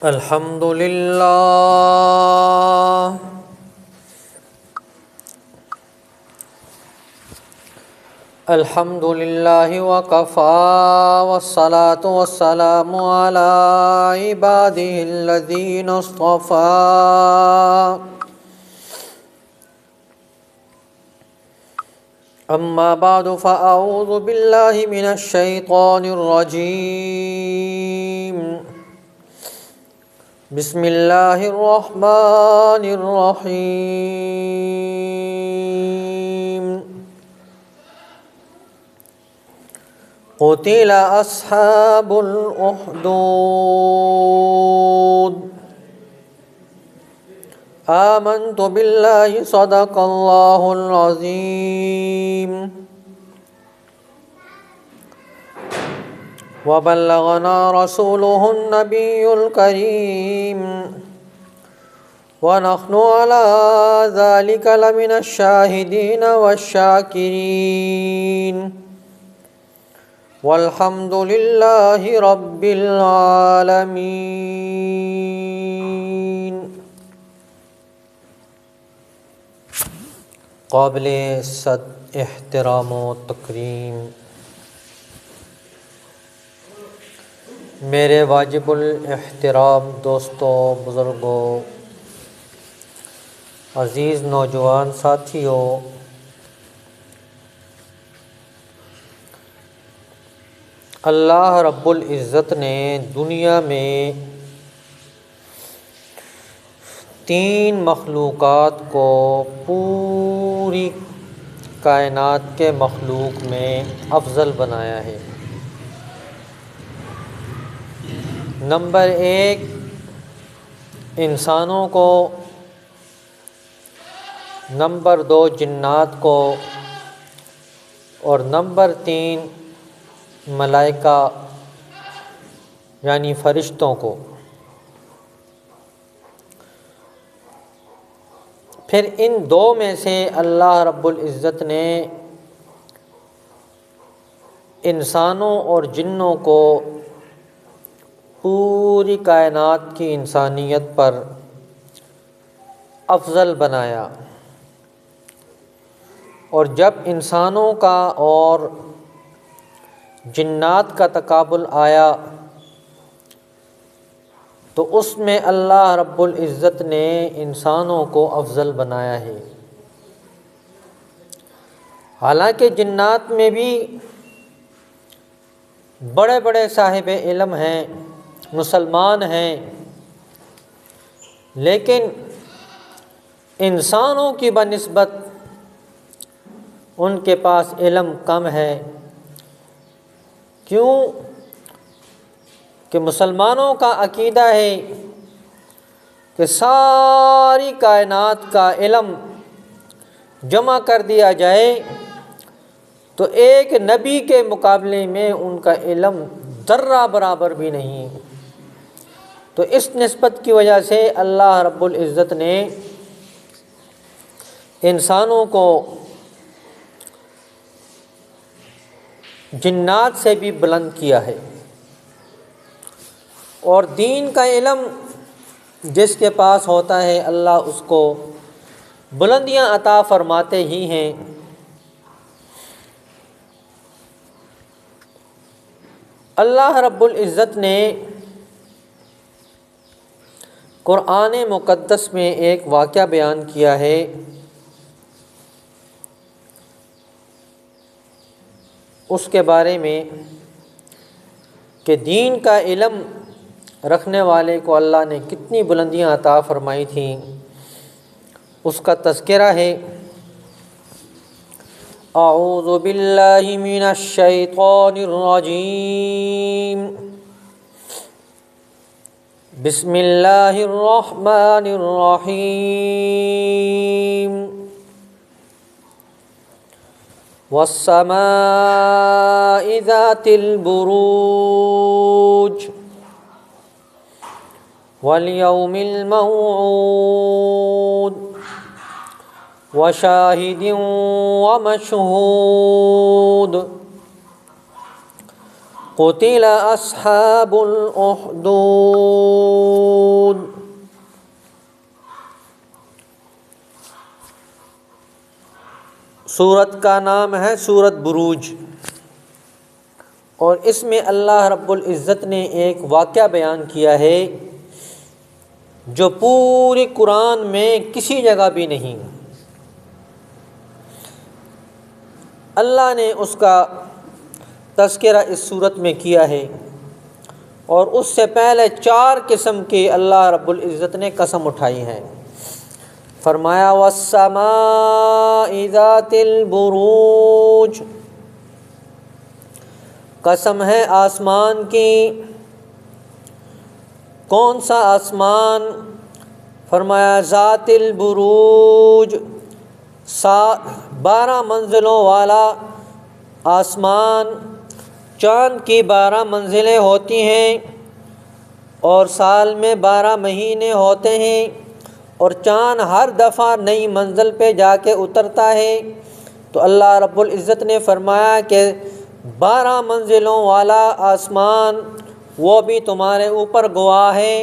الحمد لله الحمد لله وكفى والصلاة والسلام على عباده الذين اصطفى أما بعد فأعوذ بالله من الشيطان الرجيم بسم الله الرحمن الرحيم قتل أصحاب الأخدود آمنت بالله صدق الله العظيم وبلغنا رسوله النبي الكريم ونحن على ذلك لمن الشاهدين والشاكرين والحمد لله رب العالمين. قابل صد احترام و تکریم میرے واجب الاحترام دوستوں، بزرگوں، عزیز نوجوان ساتھیوں، اللہ رب العزت نے دنیا میں 3 مخلوقات کو پوری کائنات کے مخلوق میں افضل بنایا ہے. نمبر 1 انسانوں کو، نمبر 2 جنات کو، اور نمبر 3 ملائکہ یعنی فرشتوں کو. پھر ان 2 میں سے اللہ رب العزت نے انسانوں اور جنوں کو پوری کائنات کی انسانیت پر افضل بنایا، اور جب انسانوں کا اور جنات کا تقابل آیا تو اس میں اللہ رب العزت نے انسانوں کو افضل بنایا ہے. حالانکہ جنات میں بھی بڑے بڑے صاحب علم ہیں، مسلمان ہیں، لیکن انسانوں کی بنسبت ان کے پاس علم کم ہے. کیوں کہ مسلمانوں کا عقیدہ ہے کہ ساری کائنات کا علم جمع کر دیا جائے تو ایک نبی کے مقابلے میں ان کا علم ذرہ برابر بھی نہیں. تو اس نسبت کی وجہ سے اللہ رب العزت نے انسانوں کو جنات سے بھی بلند کیا ہے. اور دین کا علم جس کے پاس ہوتا ہے اللہ اس کو بلندیاں عطا فرماتے ہی ہیں. اللہ رب العزت نے قرآن مقدس میں ایک واقعہ بیان کیا ہے. اس کے بارے میں کہ دین کا علم رکھنے والے کو اللہ نے کتنی بلندیاں عطا فرمائی تھیں، اس کا تذکرہ ہے. اعوذ باللہ من الشیطان الرجیم بسم اللہ الرحمن الرحیم والسماء ذات البروج والیوم الموعود وشاہد ومشہود قتل اصحاب الاخدود۔ سورت کا نام ہے سورت بروج، اور اس میں اللہ رب العزت نے ایک واقعہ بیان کیا ہے جو پورے قرآن میں کسی جگہ بھی نہیں۔ اللہ نے اس کا تذکرہ اس صورت میں کیا ہے، اور اس سے پہلے 4 قسم کی اللہ رب العزت نے قسم اٹھائی ہے۔ فرمایا والسماء ذات البروج، قسم ہے آسمان کی۔ کون سا آسمان؟ فرمایا ذات البروج، 12 منزلوں والا آسمان۔ چاند کی 12 منزلیں ہوتی ہیں، اور سال میں 12 مہینے ہوتے ہیں، اور چاند ہر دفعہ نئی منزل پہ جا کے اترتا ہے۔ تو اللہ رب العزت نے فرمایا کہ 12 منزلوں والا آسمان وہ بھی تمہارے اوپر گواہ ہے۔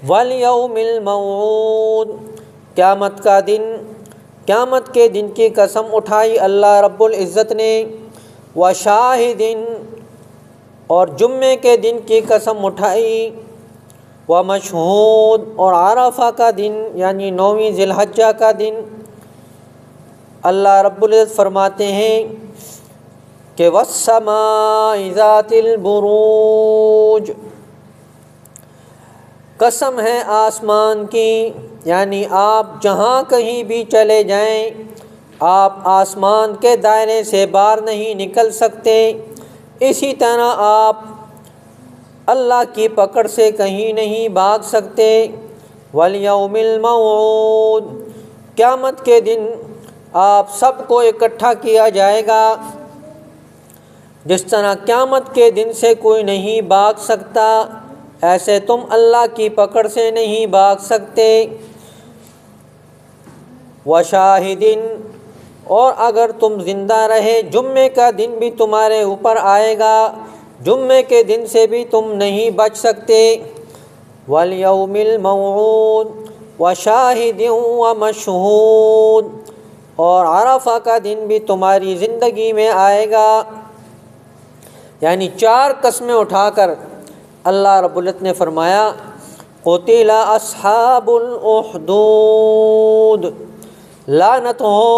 والیوم الموعود، قیامت کا دن، قیامت کے دن کی قسم اٹھائی اللہ رب العزت نے۔ وشاہد، اور جمعے کے دن کی قسم اٹھائی۔ ومشہود، اور عرفہ کا دن یعنی 9ویں ذی الحجہ کا دن۔ اللہ رب العزت فرماتے ہیں کہ والسماء ذات البروج، قسم ہے آسمان کی، یعنی آپ جہاں کہیں بھی چلے جائیں آپ آسمان کے دائرے سے باہر نہیں نکل سکتے۔ اسی طرح آپ اللہ کی پکڑ سے کہیں نہیں بھاگ سکتے۔ والیوم الموعود، قیامت کے دن آپ سب کو اکٹھا کیا جائے گا۔ جس طرح قیامت کے دن سے کوئی نہیں بھاگ سکتا، ایسے تم اللہ کی پکڑ سے نہیں بھاگ سکتے۔ وشاہدین، اور اگر تم زندہ رہے جمعے کا دن بھی تمہارے اوپر آئے گا، جمعے کے دن سے بھی تم نہیں بچ سکتے۔ والیوم الموعود وشاہد ومشہود، اور عرفہ کا دن بھی تمہاری زندگی میں آئے گا۔ یعنی 4 قسمیں اٹھا کر اللہ رب العزت نے فرمایا قتل اصحاب الاخدود، لعنت ہو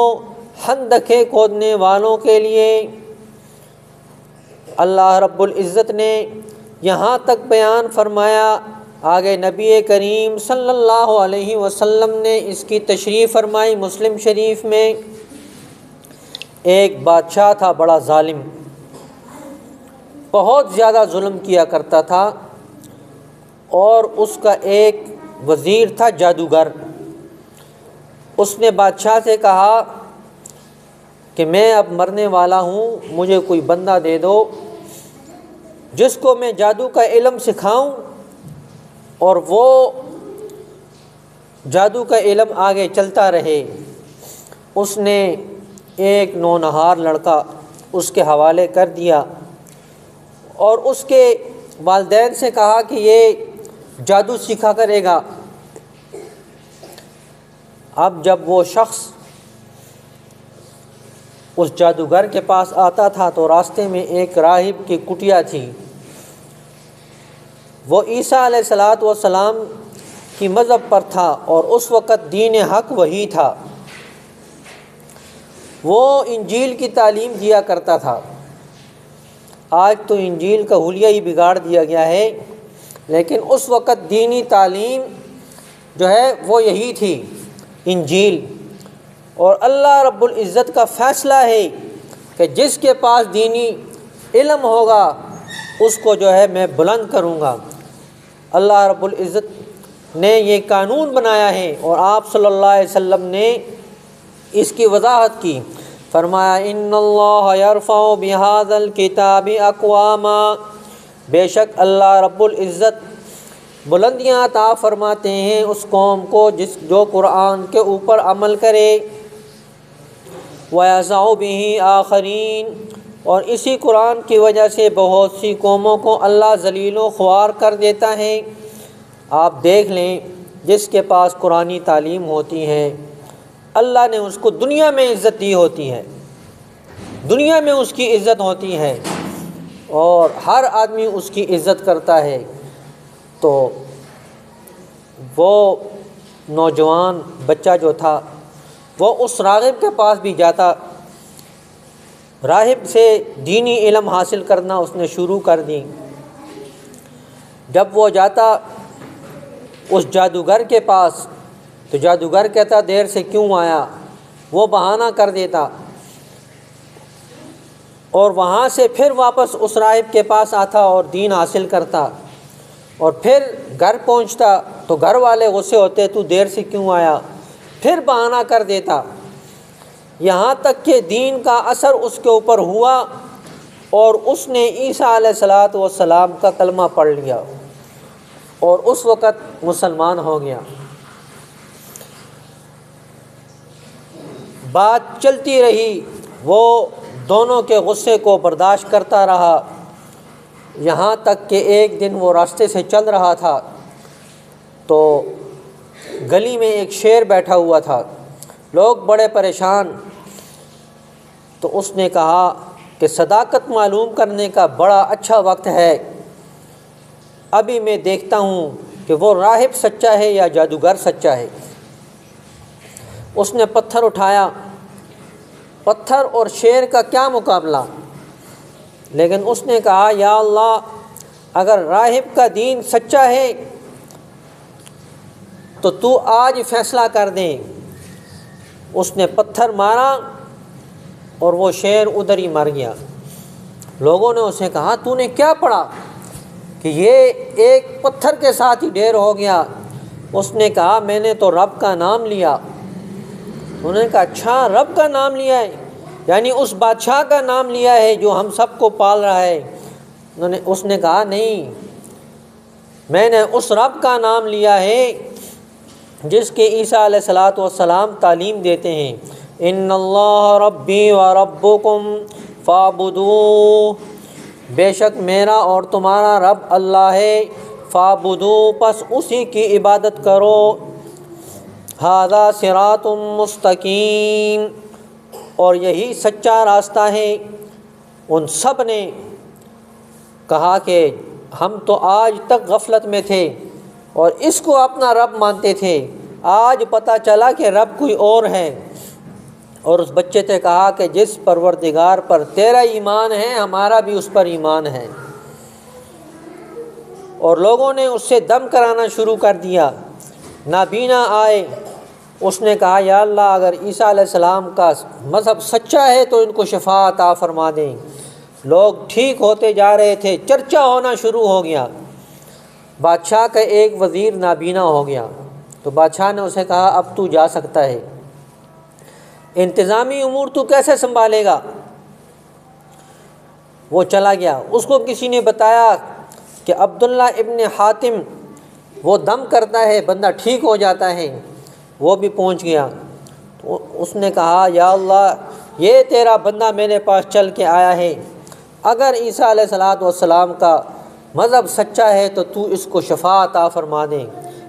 خندقیں کھودنے والوں کے لیے۔ اللہ رب العزت نے یہاں تک بیان فرمایا، آگے نبی کریم صلی اللہ علیہ وسلم نے اس کی تشریح فرمائی۔ مسلم شریف میں ایک بادشاہ تھا بڑا ظالم، بہت زیادہ ظلم کیا کرتا تھا، اور اس کا ایک وزیر تھا جادوگر۔ اس نے بادشاہ سے کہا کہ میں اب مرنے والا ہوں، مجھے کوئی بندہ دے دو جس کو میں جادو کا علم سکھاؤں، اور وہ جادو کا علم آگے چلتا رہے۔ اس نے ایک نونہار لڑکا اس کے حوالے کر دیا، اور اس کے والدین سے کہا کہ یہ جادو سیکھا کرے گا۔ اب جب وہ شخص اس جادوگر کے پاس آتا تھا تو راستے میں ایک راہب کی کٹیا تھی۔ وہ عیسیٰ علیہ السلام کی مذہب پر تھا، اور اس وقت دین حق وہی تھا۔ وہ انجیل کی تعلیم دیا کرتا تھا۔ آج تو انجیل کا حلیہ ہی بگاڑ دیا گیا ہے، لیکن اس وقت دینی تعلیم جو ہے وہ یہی تھی، انجیل۔ اور اللہ رب العزت کا فیصلہ ہے کہ جس کے پاس دینی علم ہوگا اس کو جو ہے میں بلند کروں گا۔ اللہ رب العزت نے یہ قانون بنایا ہے، اور آپ صلی اللہ علیہ وسلم نے اس کی وضاحت کی۔ فرمایا ان اللہ یرفع بہذا الکتاب اقواما، بے شک اللہ رب العزت بلندیاں عطا فرماتے ہیں اس قوم کو جو قرآن کے اوپر عمل کرے۔ وَيَضَعُ بِهِ آخَرِينَ، اور اسی قرآن کی وجہ سے بہت سی قوموں کو اللہ ذلیل و خوار کر دیتا ہے۔ آپ دیکھ لیں، جس کے پاس قرآنی تعلیم ہوتی ہے اللہ نے اس کو دنیا میں عزت دی ہوتی ہے، دنیا میں اس کی عزت ہوتی ہے اور ہر آدمی اس کی عزت کرتا ہے۔ تو وہ نوجوان بچہ جو تھا وہ اس راغب کے پاس بھی جاتا، راہب سے دینی علم حاصل کرنا اس نے شروع کر دی۔ جب وہ جاتا اس جادوگر کے پاس تو جادوگر کہتا دیر سے کیوں آیا، وہ بہانہ کر دیتا، اور وہاں سے پھر واپس اس راہب کے پاس آتا اور دین حاصل کرتا، اور پھر گھر پہنچتا تو گھر والے غصے ہوتے تو دیر سے کیوں آیا، پھر بہانہ کر دیتا، یہاں تک کہ دین کا اثر اس کے اوپر ہوا اور اس نے عیسیٰ علیہ السلام کا کلمہ پڑھ لیا اور اس وقت مسلمان ہو گیا۔ بات چلتی رہی، وہ دونوں کے غصے کو برداشت کرتا رہا، یہاں تک کہ ایک دن وہ راستے سے چل رہا تھا تو گلی میں ایک شیر بیٹھا ہوا تھا، لوگ بڑے پریشان، تو اس نے کہا کہ صداقت معلوم کرنے کا بڑا اچھا وقت ہے، ابھی میں دیکھتا ہوں کہ وہ راہب سچا ہے یا جادوگر سچا ہے۔ اس نے پتھر اٹھایا، پتھر اور شیر کا کیا مقابلہ، لیکن اس نے کہا یا اللہ اگر راہب کا دین سچا ہے تو آج فیصلہ کر دیں۔ اس نے پتھر مارا اور وہ شیر ادھر ہی مر گیا۔ لوگوں نے اسے کہا تو نے کیا پڑھا کہ یہ ایک پتھر کے ساتھ ہی ڈھیر ہو گیا؟ اس نے کہا میں نے تو رب کا نام لیا۔ انہوں نے کہا اچھا رب کا نام لیا ہے، یعنی اس بادشاہ کا نام لیا ہے جو ہم سب کو پال رہا ہے؟ اس نے کہا نہیں، میں نے اس رب کا نام لیا ہے جس کے عیسیٰ علیہ السلام تعلیم دیتے ہیں، ان اللہ ربی و ربکم فاعبدوہ، بے شک میرا اور تمہارا رب اللہ ہے، فاعبدوہ پس اسی کی عبادت کرو، ھذا صراط مستقیم، اور یہی سچا راستہ ہے۔ ان سب نے کہا کہ ہم تو آج تک غفلت میں تھے اور اس کو اپنا رب مانتے تھے، آج پتہ چلا کہ رب کوئی اور ہے۔ اور اس بچے نے کہا کہ جس پروردگار پر تیرا ایمان ہے ہمارا بھی اس پر ایمان ہے، اور لوگوں نے اس سے دم کرانا شروع کر دیا۔ نابینا آئے، اس نے کہا یا اللہ اگر عیسیٰ علیہ السلام کا مذہب سچا ہے تو ان کو شفا عطا فرما دیں۔ لوگ ٹھیک ہوتے جا رہے تھے، چرچا ہونا شروع ہو گیا۔ بادشاہ کا ایک وزیر نابینا ہو گیا تو بادشاہ نے اسے کہا اب تو جا سکتا ہے، انتظامی امور تو کیسے سنبھالے گا؟ وہ چلا گیا۔ اس کو کسی نے بتایا کہ عبداللہ ابن حاتم وہ دم کرتا ہے، بندہ ٹھیک ہو جاتا ہے، وہ بھی پہنچ گیا۔ تو اس نے کہا یا اللہ یہ تیرا بندہ میرے پاس چل کے آیا ہے، اگر عیسیٰ علیہ السلام کا مذہب سچا ہے تو اس کو شفا عطا فرما دیں،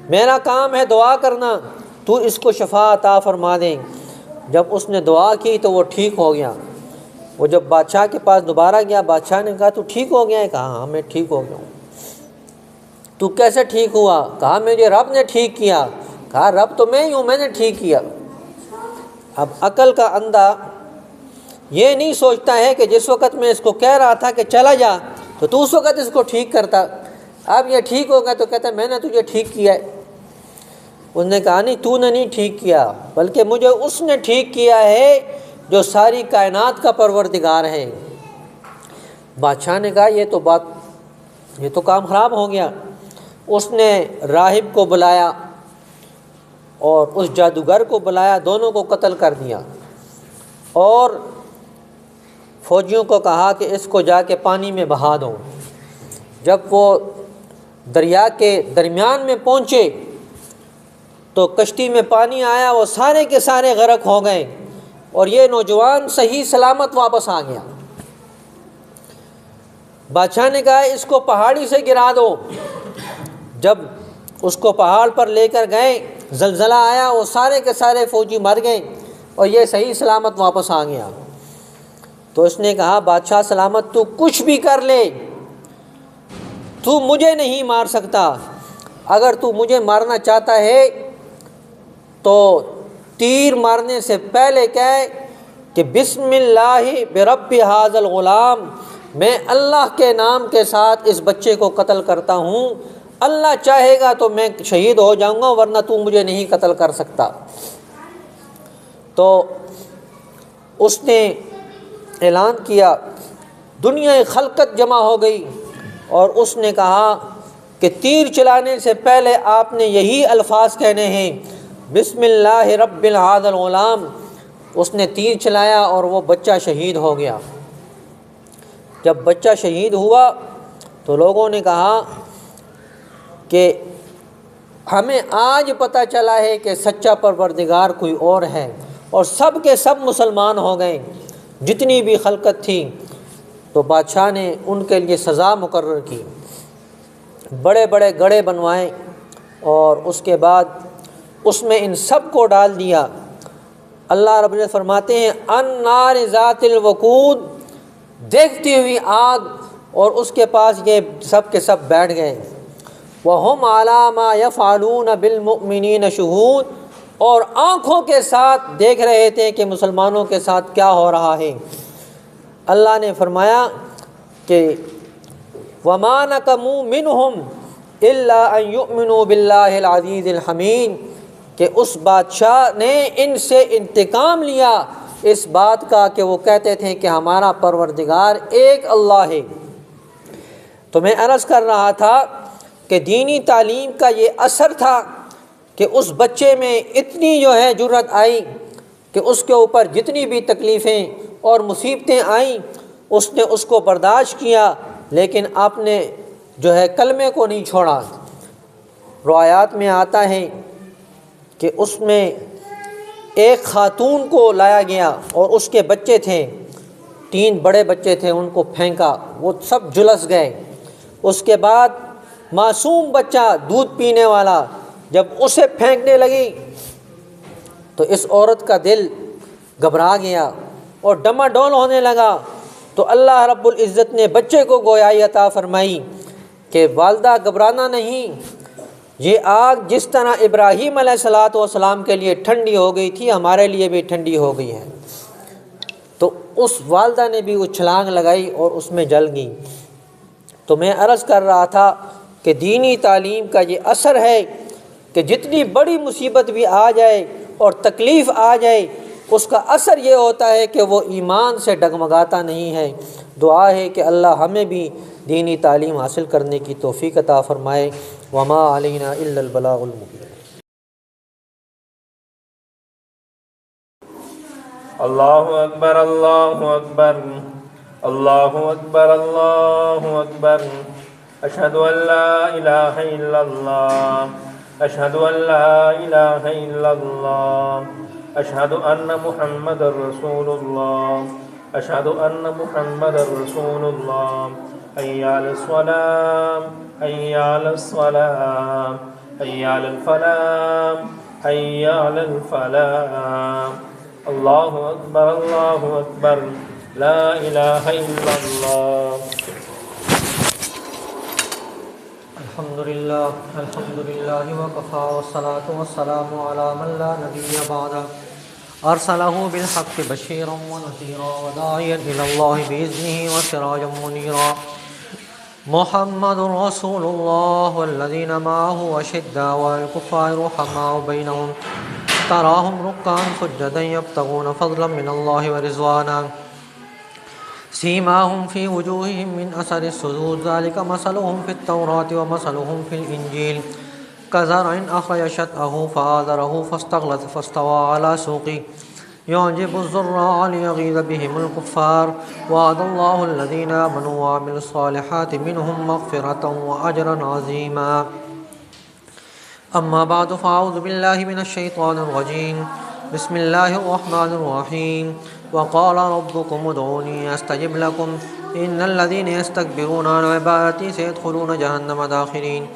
میرا کام ہے دعا کرنا، تو اس کو شفا عطا فرما دیں۔ جب اس نے دعا کی تو وہ ٹھیک ہو گیا۔ وہ جب بادشاہ کے پاس دوبارہ گیا، بادشاہ نے کہا تو ٹھیک ہو گیا ہے؟ کہا ہاں میں ٹھیک ہو گیا ہوں۔ تو کیسے ٹھیک ہوا؟ کہا مجھے رب نے ٹھیک کیا۔ کہا رب تو میں ہی ہوں، میں نے ٹھیک کیا۔ اب عقل کا اندھا یہ نہیں سوچتا ہے کہ جس وقت میں اس کو کہہ رہا تھا کہ چلا جا تو اس وقت اس کو ٹھیک کرتا، اب یہ ٹھیک ہوگا تو کہتا میں نے تجھے ٹھیک کیا ہے۔ اس نے کہا نہیں تو نے نہیں ٹھیک کیا، بلکہ مجھے اس نے ٹھیک کیا ہے جو ساری کائنات کا پروردگار ہے۔ بادشاہ نے کہا یہ تو کام خراب ہو گیا۔ اس نے راہب کو بلایا اور اس جادوگر کو بلایا، دونوں کو قتل کر دیا، اور فوجیوں کو کہا کہ اس کو جا کے پانی میں بہا دو۔ جب وہ دریا کے درمیان میں پہنچے تو کشتی میں پانی آیا، وہ سارے کے سارے غرق ہو گئے، اور یہ نوجوان صحیح سلامت واپس آ گیا۔ بادشاہ نے کہا اس کو پہاڑی سے گرا دو۔ جب اس کو پہاڑ پر لے کر گئے، زلزلہ آیا، وہ سارے کے سارے فوجی مر گئے اور یہ صحیح سلامت واپس آ گیا۔ تو اس نے کہا بادشاہ سلامت تو کچھ بھی کر لے، تو مجھے نہیں مار سکتا۔ اگر تو مجھے مارنا چاہتا ہے تو تیر مارنے سے پہلے کہے کہ بسم اللہ برب ھذا الغلام، میں اللہ کے نام کے ساتھ اس بچے کو قتل کرتا ہوں، اللہ چاہے گا تو میں شہید ہو جاؤں گا ورنہ تو مجھے نہیں قتل کر سکتا۔ تو اس نے اعلان کیا، دنیا خلقت جمع ہو گئی اور اس نے کہا کہ تیر چلانے سے پہلے آپ نے یہی الفاظ کہنے ہیں، بسم اللہ رب ھذا الغلام۔ اس نے تیر چلایا اور وہ بچہ شہید ہو گیا۔ جب بچہ شہید ہوا تو لوگوں نے کہا کہ ہمیں آج پتہ چلا ہے کہ سچا پروردگار کوئی اور ہے، اور سب کے سب مسلمان ہو گئے جتنی بھی خلقت تھی۔ تو بادشاہ نے ان کے لیے سزا مقرر کی، بڑے بڑے گڑھے بنوائے اور اس کے بعد اس میں ان سب کو ڈال دیا۔ اللہ رب العزت فرماتے ہیں النار ذات الوقود، دیکھتی ہوئی آگ، اور اس کے پاس یہ سب کے سب بیٹھ گئے۔ وَهُمْ عَلَىٰ مَا يَفْعَلُونَ بِالْمُؤْمِنِينَ شُهُودٌ، اور آنکھوں کے ساتھ دیکھ رہے تھے کہ مسلمانوں کے ساتھ کیا ہو رہا ہے۔ اللہ نے فرمایا کہ وَمَا نَقَمُوا مِنْهُمْ إِلَّا أَن يُؤْمِنُوا بِاللَّهِ الْعَزِيزِ الْحَمِيدِ، کہ اس بادشاہ نے ان سے انتقام لیا اس بات کا کہ وہ کہتے تھے کہ ہمارا پروردگار ایک اللہ ہے۔ تو میں عرض کر رہا تھا کہ دینی تعلیم کا یہ اثر تھا کہ اس بچے میں اتنی جرأت آئی کہ اس کے اوپر جتنی بھی تکلیفیں اور مصیبتیں آئیں اس نے اس کو برداشت کیا، لیکن آپ نے کلمے کو نہیں چھوڑا۔ روایات میں آتا ہے کہ اس میں ایک خاتون کو لایا گیا اور اس کے بچے تھے، 3 بڑے بچے تھے، ان کو پھینکا، وہ سب جھلس گئے۔ اس کے بعد معصوم بچہ دودھ پینے والا جب اسے پھینکنے لگی تو اس عورت کا دل گھبرا گیا اور ڈماڈول ہونے لگا۔ تو اللہ رب العزت نے بچے کو گویائی عطا فرمائی کہ والدہ گھبرانا نہیں، یہ آگ جس طرح ابراہیم علیہ السلام کے لیے ٹھنڈی ہو گئی تھی ہمارے لیے بھی ٹھنڈی ہو گئی ہے۔ تو اس والدہ نے بھی وہ چھلانگ لگائی اور اس میں جل گئی۔ تو میں عرض کر رہا تھا کہ دینی تعلیم کا یہ اثر ہے کہ جتنی بڑی مصیبت بھی آ جائے اور تکلیف آ جائے اس کا اثر یہ ہوتا ہے کہ وہ ایمان سے ڈگمگاتا نہیں ہے۔ دعا ہے کہ اللہ ہمیں بھی دینی تعلیم حاصل کرنے کی توفیق عطا فرمائے۔ وما علینا الا البلاغ المبین۔ اللہ اکبر اللہ اکبر اللہ اکبر اللہ اکبر، اشہد ان لا الہ الا اللہ اشہد ان لا الہ الا اللہ اشہد ان محمد رسول اللہ اشہد ان محمد رسول اللہ، حی علی الصلاۃ حی علی الصلاۃ حی علی الفلاح حی علی الفلاح، اللہ اکبر لا الہ الا اللہ۔ الحمدللہ وکفی والصلاۃ والسلام علی من لا نبی بعدہ، ارسلہ بالحق بشیرا ونذیرا وداعیا الی اللہ باذنہ وسراجا منیرا، محمد رسول اللہ والذین معہ اشداء علی الکفار رحماء بینہم، تراہم رکعا سجدا یبتغون فضلا من اللہ ورضوانا، سیماہم فی وجوہہم من اثر السجود، ذلک مثلہم فی التوراۃ ومثلہم فی الانجیل، کزرع اخرج شطأہ فآزرہ فاستغلظ فاستوى علی سوقہ يعجب الزراع ليغيظ بهم الكفار، وعد الله الذين آمنوا وعملوا الصالحات منهم مغفرة وأجرا عظيما۔ أما بعد فأعوذ بالله من الشيطان الرجيم، بسم الله الرحمن الرحيم، وقال ربكم ادعوني أستجب لكم، إن الذين يستكبرون عن عبادتي سيدخلون جهنم داخرين.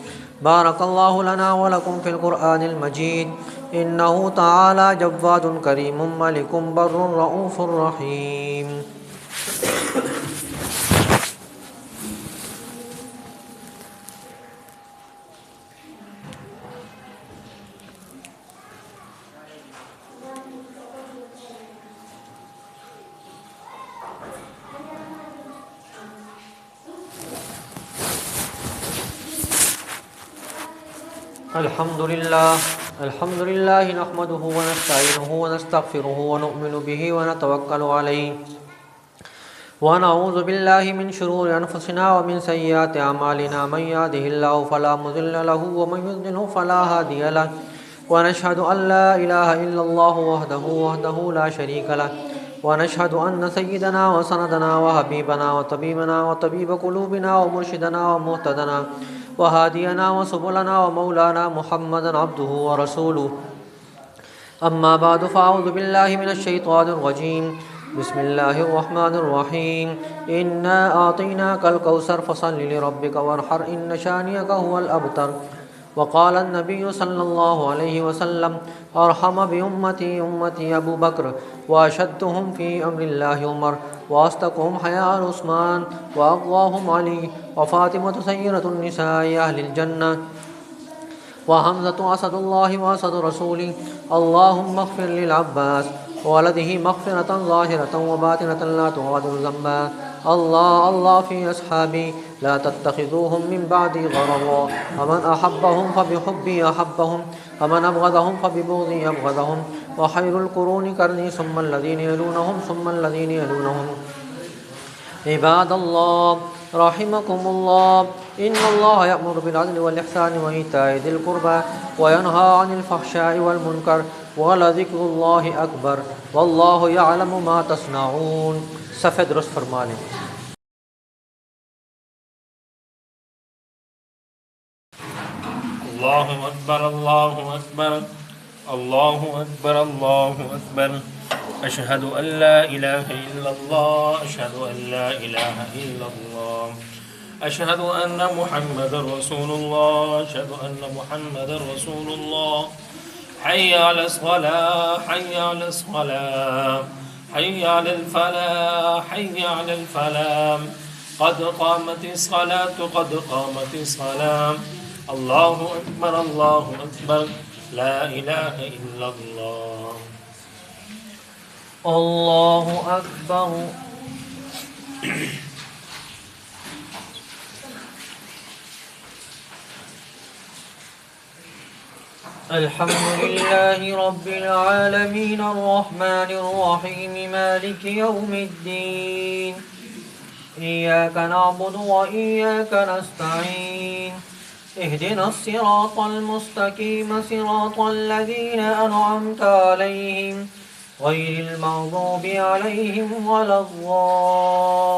بارك الله لنا ولكم في القرآن المجيد. إنه تعالى جواد كريم ملك بر رؤوف رحيم. الحمد لله نحمده ونستعينه ونستغفره ونؤمن به ونتوكل عليه ونعوذ بالله من شرور أنفسنا ومن سيئات أعمالنا. من يهده الله فلا مضل له ومن يضلل فلا هادي له. ونشهد أن لا إله إلا الله وحده لا شريك له. ونشهد أن سيدنا وسندنا وحبيبنا وطبيبنا وطبيب قلوبنا ومرشدنا ومهتدنا وهادينا وسبلنا ومولانا محمدا عبده ورسوله. أما بعد فأعوذ بالله من الشيطان الرجيم. بسم الله الرحمن الرحيم. إنا أعطيناك الكوثر فصل لربك وانحر إن شانئك هو الأبتر. وقال النبي صلى الله عليه وسلم: أرحم بأمتي أمتي أبو بكر، وأشدهم في أمر الله عمر، وأصدقهم حياء عثمان، وأقواهم علي، وفاطمة سيدة النساء أهل الجنة، وحمزة أسد الله وأسد رسوله. اللهم اغفر للعباس وولده مغفرة ظاهرة وباطنة لا تغادر ذنبا. الله في أصحابي لا تتخذوهم من بعدي غرضا. ومن أحبهم فبحبي أحبهم، ومن أبغضهم فببغضي أبغضهم. وخير القرون قرني ثم الذين يلونهم ثم الذين يلونهم. عباد الله رحمكم الله، إن الله يأمر بالعدل والإحسان وإيتاء ذي القربى وينهى عن الفحشاء والمنكر ولذكر الله أكبر والله يعلم ما تصنعون. صفحہ درست فرما لیں. اللہ اکبر اللہ اکبر اللہ اکبر اللہ اکبر. اشہد ان لا الہ الا اللہ اشہد ان لا الہ الا اللہ اشہد ان محمد رسول اللہ اشہد ان محمد رسول اللہ. حی علی الصلاة حی علی الصلاة حي على الفلاح حي على الفلاح. قد قامت الصلاة قد قامت الصلاة. الله أكبر الله أكبر لا إله إلا الله. الله أكبر. الحمد لله رب العالمين الرحمن الرحيم مالك يوم الدين. إياك نعبد وإياك نستعين. اهدنا الصراط المستقيم صراط الذين أنعمت عليهم غير المغضوب عليهم ولا الضالين.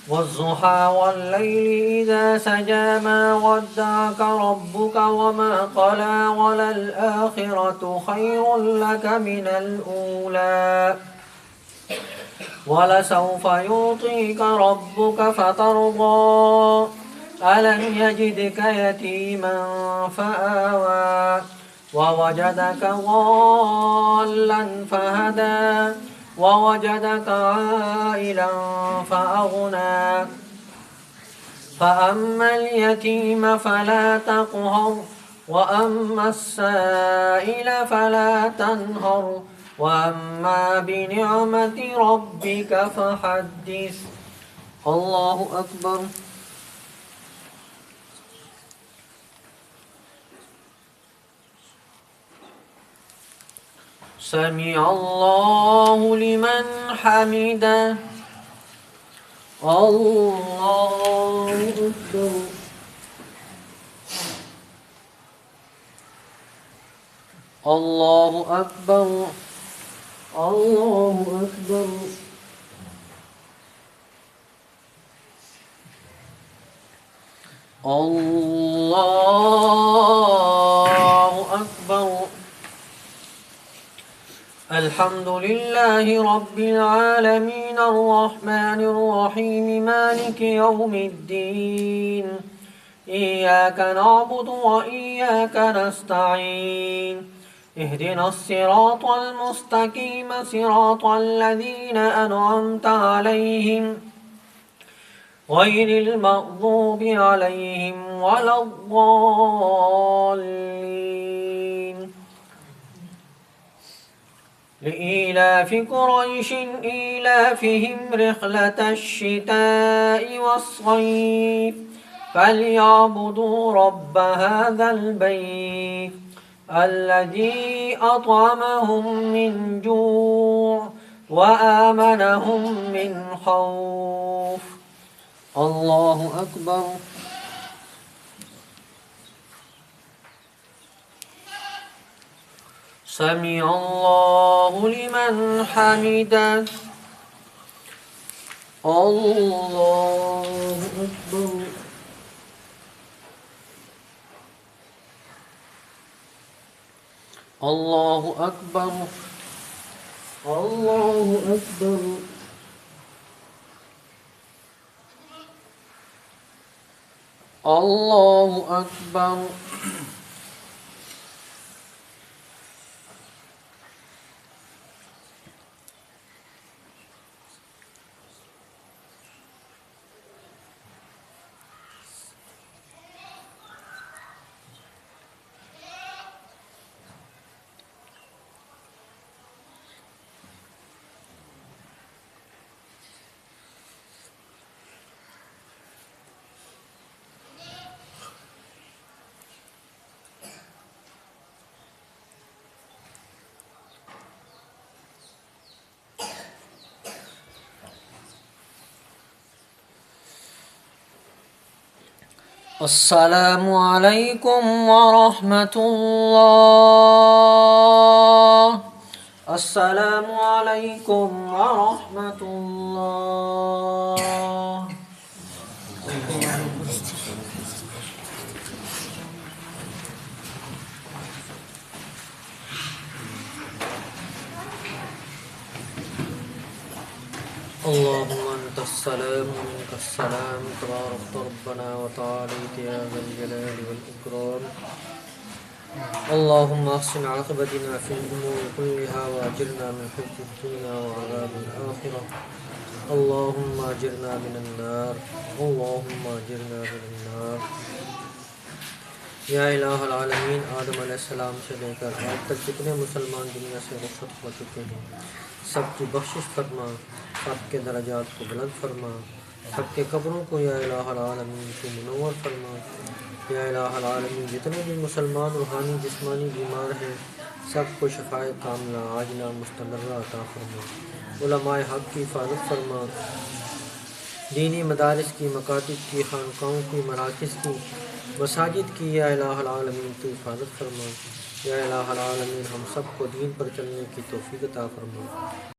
والضحى والليل إذا سجى ما ودعك ربك وما قلى وللآخرة خير لك من الأولى ولسوف يعطيك ربك فترضى. ألم يجدك يتيما فآوى ووجدك ضالا فهدى ووجدك عائلا فأغنى. فأما اليتيم فلا تقهر وأما السائل فلا تنهر وأما بنعمة ربك فحدث. الله أكبر. سمع الله لمن حمده. الله أكبر. الله أكبر. الله أكبر. الله أكبر. الحمد لله رب العالمين الرحمن الرحيم مالك يوم الدين إياك نعبد وإياك نستعين اهدنا الصراط المستقيم صراط الذين أنعمت عليهم غير المغضوب عليهم ولا الضالين لإيلاف قريش إيلافهم رحلة الشتاء والصيف فليعبدوا رب هذا البيت الذي أطعمهم من جوع وآمنهم من خوف الله أكبر سمع الله لمن حمده الله أكبر الله أكبر الله أكبر الله أكبر السلام علیکم ورحمۃ اللہ السلام علیکم ورحمۃ اللہ اللهم انت السلام ومنك السلام تبارك ربنا وتعاليت يا ذا الجلال والاكرام اللهم احسن عاقبتنا في الامور كلها واجرنا من خزي الدنيا وعذاب الاخره اللهم اجرنا من النار اللهم اجرنا من النار یا الہ العالمین آدم علیہ السلام سے لے کر آج تک جتنے مسلمان دنیا سے رخصت ہو چکے ہیں سب کی بخشش فرما سب کے درجات کو بلند فرما سب کے قبروں کو یا الہ العالمین کو منور فرما یا الہ العالمین جتنے بھی مسلمان روحانی جسمانی بیمار ہیں سب کو شفائے کاملہ عاجلہ مستمرہ عطا فرما علماء حق کی حفاظت فرما دینی مدارس کی مکاتب کی خانقاہوں کی مراکز کی مساجد کی یا الہ العالمین تو حفاظت فرما یا الہ العالمین ہم سب کو دین پر چلنے کی توفیق عطا فرما